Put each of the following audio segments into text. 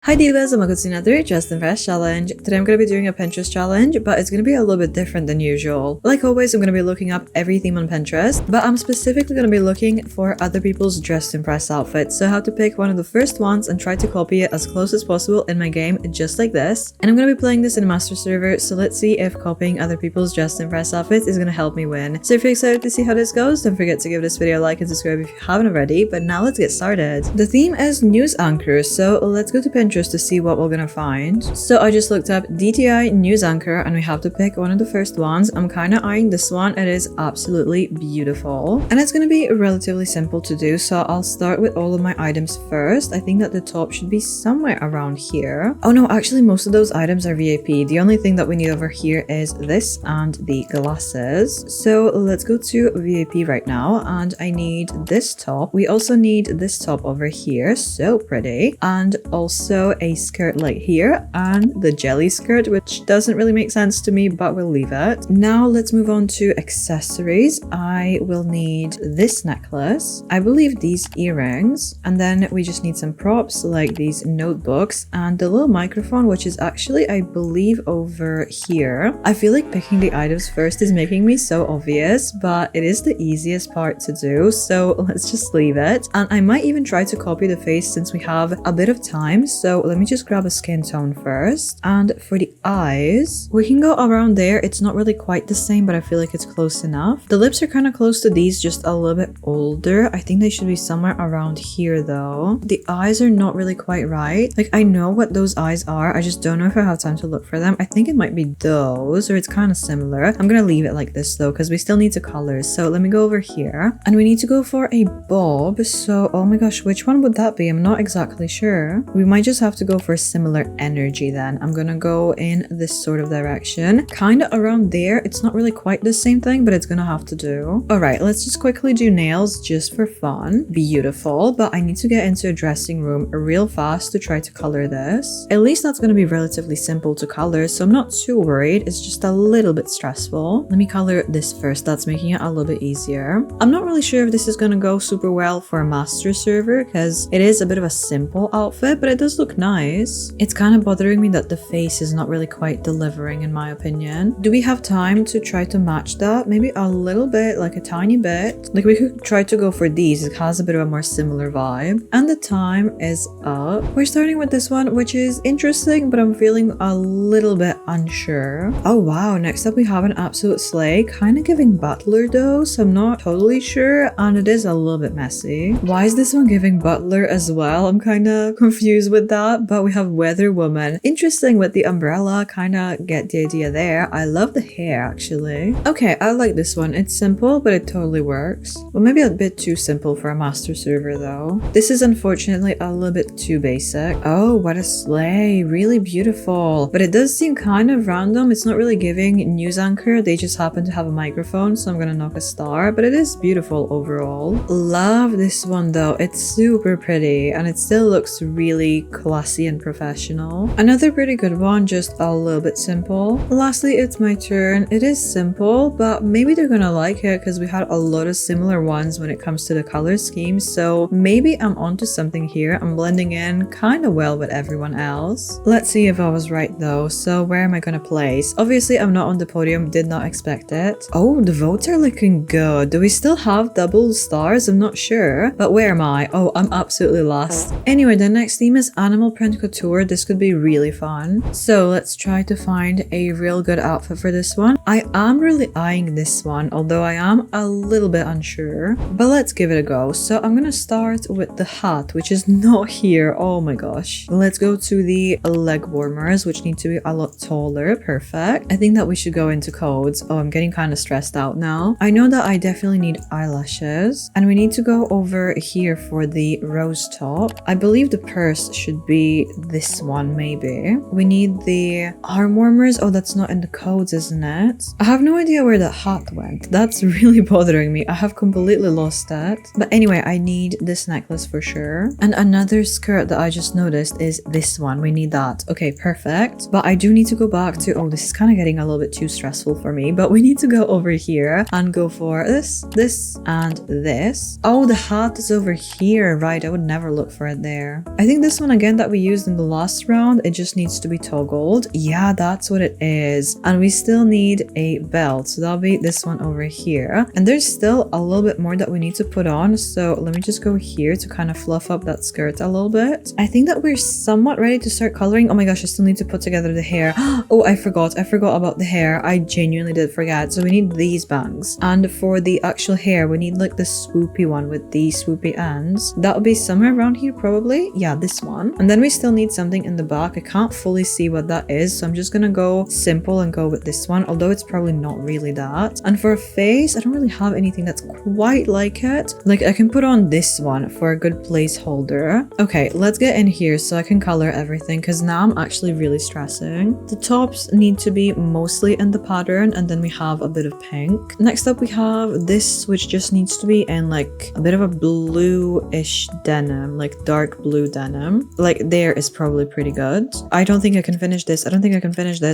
Hi divas, and welcome to another Just Impress challenge. Today I'm going to be doing a Pinterest challenge, but it's going to be a little bit different than usual. Like always, I'm going to be looking up every theme on Pinterest, but I'm specifically going to be looking for other people's Just Impress outfits. So I have to pick one of the first ones and try to copy it as close as possible in my game, just like this. And I'm going to be playing this in a master server, so let's see if copying other people's Just Impress outfits is going to help me win. So if you're excited to see how this goes, don't forget to give this video a like and subscribe if you haven't already. But now let's get started. The theme is news anchors, so let's go to Pinterest to see what we're gonna find. So I just looked up DTI news anchor and we have to pick one of the first ones. I'm kind of eyeing this one. It is absolutely beautiful and it's gonna be relatively simple to do, so I'll start with all of my items first. I think that the top should be somewhere around here. Oh no, actually most of those items are VIP. The only thing that we need over here is this and the glasses. So let's go to VIP right now, and I need this top. We also need this top over here, so pretty, and also a skirt like here and the jelly skirt, which doesn't really make sense to me, but we'll leave it. Now let's move on to accessories. I will need this necklace, I believe these earrings, and then we just need some props like these notebooks and the little microphone, which is actually I believe over here. I feel like picking the items first is making me so obvious, but it is the easiest part to do, so let's just leave it. And I might even try to copy the face since we have a bit of time, so let me just grab a skin tone first. And for the eyes, we can go around there. It's not really quite the same, but I feel like it's close enough. The lips are kind of close to these, just a little bit older. I think they should be somewhere around here though. The eyes are not really quite right. Like I know what those eyes are, I just don't know if I have time to look for them. I think it might be those, or it's kind of similar. I'm gonna leave it like this though, because we still need to color. So let me go over here and we need to go for a bob. So oh my gosh, which one would that be? I'm not exactly sure. We might just have to go for similar energy then. I'm gonna go in this sort of direction, kind of around there. It's not really quite the same thing, but it's gonna have to do. All right, let's just quickly do nails just for fun. Beautiful, but I need to get into a dressing room real fast to try to color this. At least that's gonna be relatively simple to color, so I'm not too worried. It's just a little bit stressful. Let me color this first. That's making it a little bit easier. I'm not really sure if this is gonna go super well for a master server because it is a bit of a simple outfit, but it does look nice. It's kind of bothering me that the face is not really quite delivering in my opinion. Do we have time to try to match that? Maybe a little bit, like a tiny bit. Like we could try to go for these. It has a bit of a more similar vibe. And the time is up. We're starting with this one, which is interesting, but I'm feeling a little bit unsure. Oh wow, next up we have an absolute slay. Kind of giving butler though, so I'm not totally sure, and it is a little bit messy. Why is this one giving butler as well? I'm kind of confused with that, but we have weather woman. Interesting with the umbrella, kind of get the idea there. I love the hair actually. Okay, I like this one. It's simple, but it totally works. Well, maybe a bit too simple for a master server though. This is unfortunately a little bit too basic. Oh, what a slay. Really beautiful. But it does seem kind of random. It's not really giving news anchor. They just happen to have a microphone, so I'm gonna knock a star, but it is beautiful overall. Love this one though. It's super pretty and it still looks really classy and professional. Another pretty good one, just a little bit simple. Lastly, it's my turn. It is simple, but maybe they're gonna like it because we had a lot of similar ones when it comes to the color scheme, so maybe I'm onto something here. I'm blending in kind of well with everyone else. Let's see if I was right though. So where am I gonna place? Obviously I'm not on the podium, did not expect it. Oh, the votes are looking good. Do we still have double stars? I'm not sure, but where am I? Oh, I'm absolutely lost. Anyway, the next theme is animal print couture. This could be really fun. So let's try to find a real good outfit for this one. I am really eyeing this one, although I am a little bit unsure, but let's give it a go. So I'm gonna start with the hat, which is not here. Oh my gosh. Let's go to the leg warmers, which need to be a lot taller. Perfect. I think that we should go into codes. Oh, I'm getting kind of stressed out now. I know that I definitely need eyelashes, and we need to go over here for the rose top. I believe the purse should be this one maybe. We need the arm warmers. Oh, that's not in the codes, isn't it? I have no idea where that hat went. That's really bothering me. I have completely lost that. But anyway, I need this necklace for sure. And another skirt that I just noticed is this one. We need that. Okay, perfect. But I do need to go back to, oh, this is kind of getting a little bit too stressful for me, but we need to go over here and go for this, and this. Oh, the hat is over here, right? I would never look for it there. I think this one again that we used in the last round, it just needs to be toggled. Yeah, that's what it is. And we still need a belt, so that'll be this one over here. And there's still a little bit more that we need to put on, so let me just go here to kind of fluff up that skirt a little bit. I think that we're somewhat ready to start coloring. Oh my gosh, I still need to put together the hair. Oh, I forgot about the hair. I genuinely did forget. So we need these bangs, and for the actual hair we need like the swoopy one with the swoopy ends. That'll be somewhere around here probably. Yeah, this one. And then we still need something in the back. I can't fully see what that is, so I'm just gonna go simple and go with this one, although it's probably not really that. And for a face, I don't really have anything that's quite like it. Like, I can put on this one for a good placeholder. Okay, let's get in here so I can color everything, because now I'm actually really stressing. The tops need to be mostly in the pattern, and then we have a bit of pink. Next up we have this, which just needs to be in like a bit of a blue-ish denim, like dark blue denim. Like, there is probably pretty good. I don't think I can finish this.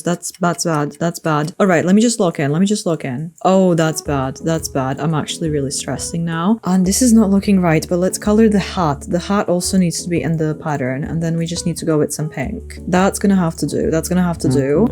That's bad. All right, let me just lock in. Oh, that's bad. I'm actually really stressing now. And this is not looking right, but let's color the hat. The hat also needs to be in the pattern, and then we just need to go with some pink. That's gonna have to do.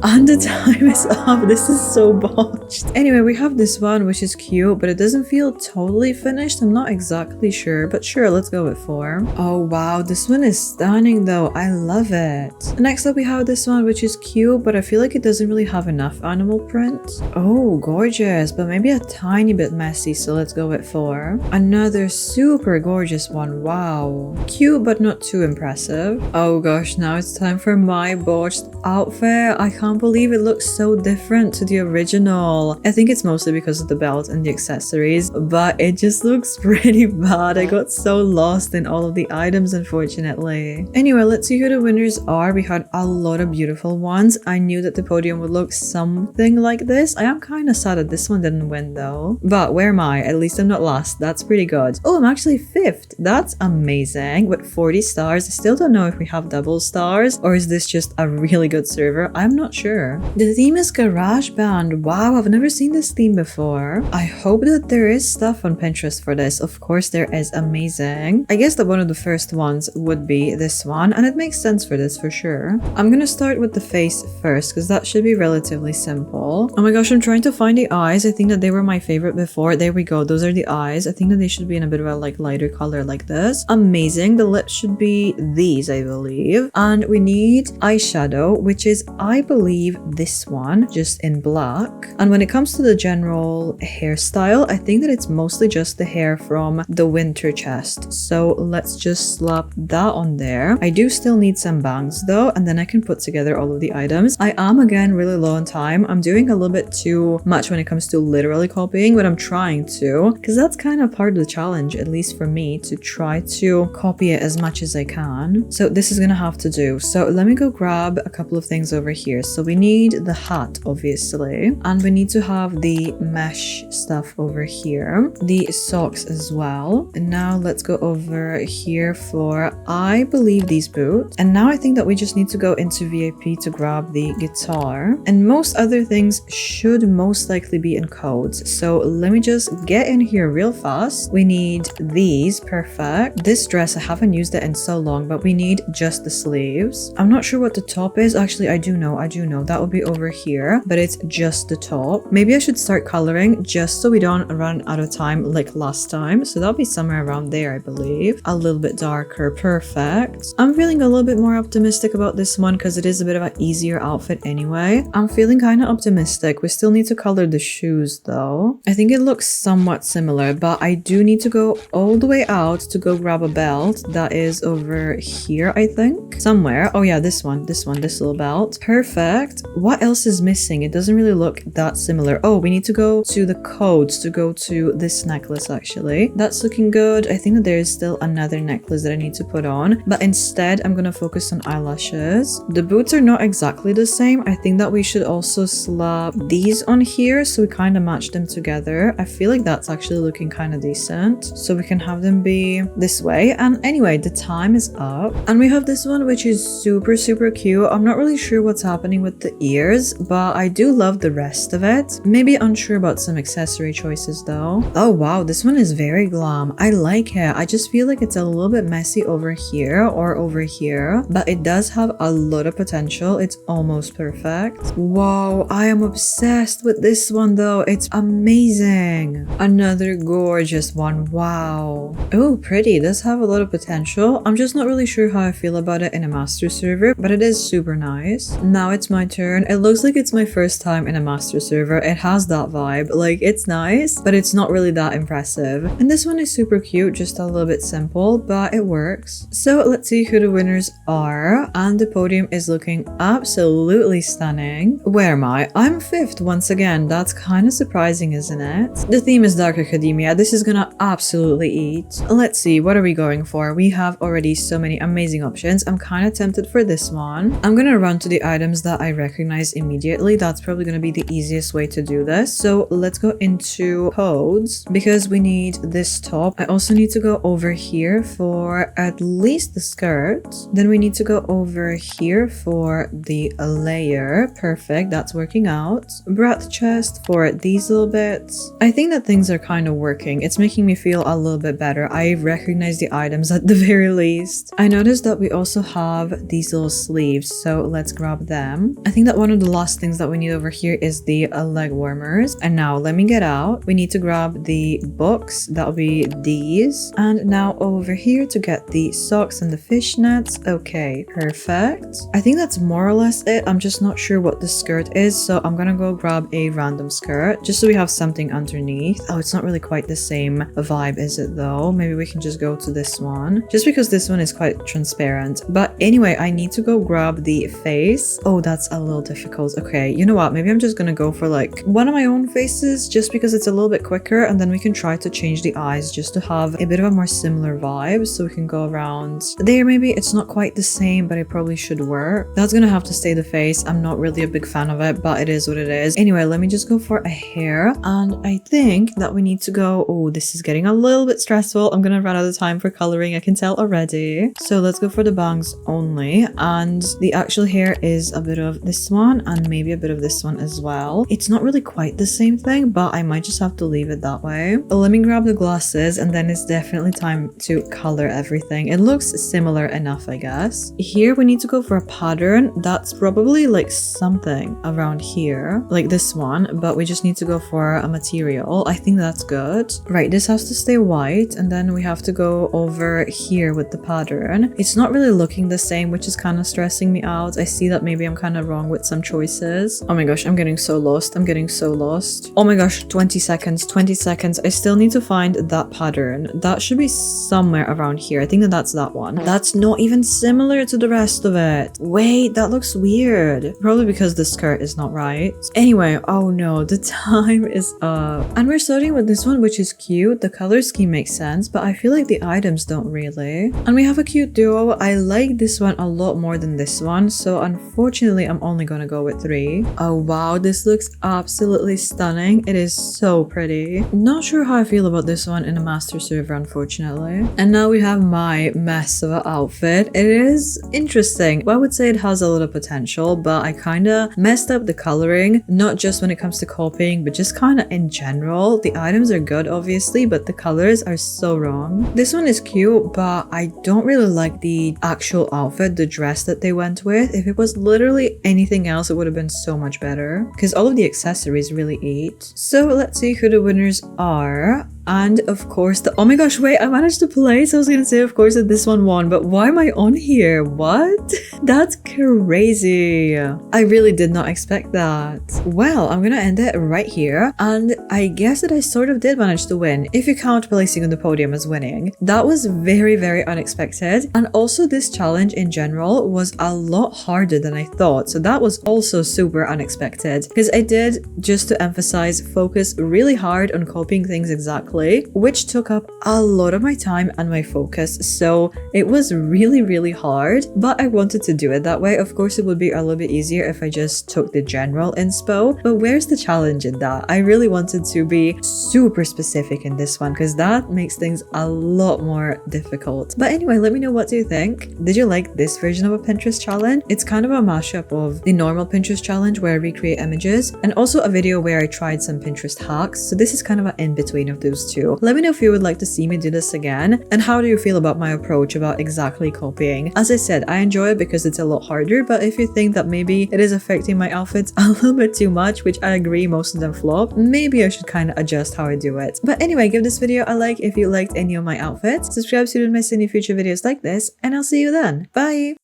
And the time is up. This is so botched. Anyway, we have this one, which is cute, but it doesn't feel totally finished. I'm not exactly sure, but sure, let's go with 4. Oh wow, this one is stunning though. I love it. Next up we have this one, which is cute, but I feel like it doesn't really have enough animal print. Oh, gorgeous, but maybe a tiny bit messy, so let's go with 4. Another super gorgeous one. Wow, cute but not too impressive. Oh gosh, now it's time for my botched outfit. I can't believe it looks so different to the original. I think it's mostly because of the belt and the accessories, but it just looks pretty bad. I got so lost in all of the items, unfortunately. Anyway, let's see who the winners are. We had a lot of beautiful ones. I knew that the podium would look something like this. I am kind of sad that this one didn't win though, but where am I? At least I'm not last. That's pretty good. Oh, I'm actually 5th. That's amazing. With 40 stars. I still don't know if we have double stars, or is this just a really good server? I'm not sure. The theme is garage band. Wow, I've never seen this theme before. I hope that there is stuff on Pinterest for this. Of course there is. Amazing. I guess that one of the first ones would be this one, and it makes sense for this for sure. I'm gonna start with the face first, because that should be relatively simple. Oh my gosh, I'm trying to find the eyes. I think that they were my favorite before. There we go. Those are the eyes. I think that they should be in a bit of a like lighter color like this. Amazing. The lips should be these, I believe. And we need eyeshadow, which is, I believe, this one, just in black. And when it comes to the general hairstyle, I think that it's mostly just the hair from the winter chest. So let's just slap that on there. I do still need some bangs though, and then I can put together all of the items. I am again really low on time. I'm doing a little bit too much when it comes to literally copying, but I'm trying to, because that's kind of part of the challenge, at least for me, to try to copy it as much as I can. So this is gonna have to do. So let me go grab a couple of things over here. So we need the hat, obviously, and we need to have the mesh stuff over here, the socks as well. And now let's go over here for, I believe, these boots. And now I think that we just need to go into VIP to grab the guitar, and most other things should most likely be in codes. So let me just get in here real fast. We need these. Perfect. This dress, I haven't used it in so long, but we need just the sleeves. I'm not sure what the top is. Actually, I do know. That would be over here, but it's just the top. Maybe I should start coloring just so we don't run out of time like last time. So that'll be somewhere around there, I believe. A little bit darker. Perfect. I'm feeling a little bit more optimistic about this one because it is a bit of an easier outfit anyway. I'm feeling kind of optimistic. We still need to color the shoes though. I think it looks somewhat similar, but I do need to go all the way out to go grab a belt that is over here, I think. Somewhere. Oh yeah, this little belt. Perfect. What else is missing? It doesn't really look that similar. Oh, we need to go to the codes to go to this necklace actually. That's looking good. I think that there is still another necklace that I need to put on, but instead I'm gonna focus on eyelashes. The boots are not exactly the same. I think that we should also slap these on here so we kind of match them together. I feel like that's actually looking kind of decent. So we can have them be this way. And anyway, the time is up. And we have this one, which is super cute. I'm not really sure what's happening with the ears, but I do love the rest of it. Maybe unsure about some accessory choices though. Oh wow, this one is very glam. I like it. I just feel like it's a little bit messy over here, or more over here, but it does have a lot of potential. It's almost perfect. Whoa, I am obsessed with this one though. It's amazing. Another gorgeous one. Wow. Oh, pretty. Does have a lot of potential. I'm just not really sure how I feel about it in a master server, but it is super nice. Now it's my turn. It looks like it's my first time in a master server. It has that vibe. Like, it's nice, but it's not really that impressive. And this one is super cute, just a little bit simple, but it works. So let's see who the winners are. And the podium is looking absolutely stunning. Where am I? I'm 5th once again. That's kind of surprising, isn't it? The theme is Dark Academia. This is gonna absolutely eat. Let's see, what are we going for? We have already so many amazing options. I'm kind of tempted for this one. I'm gonna run to the items that I recognize immediately. That's probably gonna be the easiest way to do this. So let's go into codes because we need this top. I also need to go over here for at least the skirt. Then we need to go over here for the layer. Perfect, that's working out. Breadth chest for these little bits. I think that things are kind of working. It's making me feel a little bit better. I recognize the items at the very least. I noticed that we also have these little sleeves, so let's grab them. I think that one of the last things that we need over here is the leg warmers. And now let me get out. We need to grab the books. That'll be these. And now over here to get the socks and the fishnets. Okay, perfect. I think that's more or less it. I'm just not sure what the skirt is, so I'm gonna go grab a random skirt just so we have something underneath. Oh, it's not really quite the same vibe, is it though? Maybe we can just go to this one just because this one is quite transparent. But anyway, I need to go grab the face. Oh, that's a little difficult. Okay, you know what? Maybe I'm just gonna go for like one of my own faces just because it's a little bit quicker, and then we can try to change the eyes just to have a bit of a more similar vibe, so we can go around there. Maybe it's not quite the same, but it probably should work. That's gonna have to stay the face. I'm not really a big fan of it, but it is what it is. Anyway, let me just go for a hair, and I think that we need to go. Oh, this is getting a little bit stressful. I'm gonna run out of time for coloring, I can tell already. So let's go for the bangs only, and the actual hair is a bit of this one and maybe a bit of this one as well. It's not really quite the same thing, but I might just have to leave it that way. But let me grab the glasses, and then it's definitely time to color everything. It looks similar enough, I guess. Here we need to go for a pattern. That's probably like something around here, like this one, but we just need to go for a material. I think that's good. Right, this has to stay white, and then we have to go over here with the pattern. It's not really looking the same, which is kind of stressing me out. I see that maybe I'm kind of wrong with some choices. Oh my gosh, I'm getting so lost. I'm getting so lost. Oh my gosh, 20 seconds, 20 seconds. I still need to find that pattern. That should be somewhere around here. I think that that's that one. That's not even similar to the rest of it. Wait, that looks weird. Probably because the skirt is not right. Anyway, oh no, the time is up. And we're starting with this one, which is cute. The color scheme makes sense, but I feel like the items don't really. And we have a cute duo. I like this one a lot more than this one, so unfortunately I'm only gonna go with 3. Oh wow, this looks absolutely stunning. It is so pretty. Not sure how I feel about this one in a master server, unfortunately. And now we have my mess of an outfit. It is interesting. Well, I would say it has a lot of potential, but I kind of messed up the coloring, not just when it comes to copying, but just kind of in general. The items are good, obviously, but the colors are so wrong. This one is cute, but I don't really like the actual outfit, the dress that they went with. If it was literally anything else, it would have been so much better because all of the accessories really ate. So let's see who the winners are. And of course, oh my gosh, wait, I managed to place. I was gonna say, of course, that this one won, but why am I on here? What? That's crazy. I really did not expect that. Well, I'm gonna end it right here. And I guess that I sort of did manage to win, if you count placing on the podium as winning. That was very, very unexpected. And also this challenge in general was a lot harder than I thought. So that was also super unexpected because I did, just to emphasize, focus really hard on copying things exactly, which took up a lot of my time and my focus. So it was really, really hard, but I wanted to do it that way. Of course, it would be a little bit easier if I just took the general inspo, but where's the challenge in that? I really wanted to be super specific in this one because that makes things a lot more difficult. But anyway, let me know, what do you think? Did you like this version of a Pinterest challenge? It's kind of a mashup of the normal Pinterest challenge where I recreate images and also a video where I tried some Pinterest hacks. So this is kind of an in-between of those too. Let me know if you would like to see me do this again, and how do you feel about my approach about exactly copying. As I said, I enjoy it because it's a lot harder, but if you think that maybe it is affecting my outfits a little bit too much, which I agree most of them flop, maybe I should kind of adjust how I do it. But anyway, give this video a like if you liked any of my outfits, subscribe so you don't miss any future videos like this, and I'll see you then. Bye!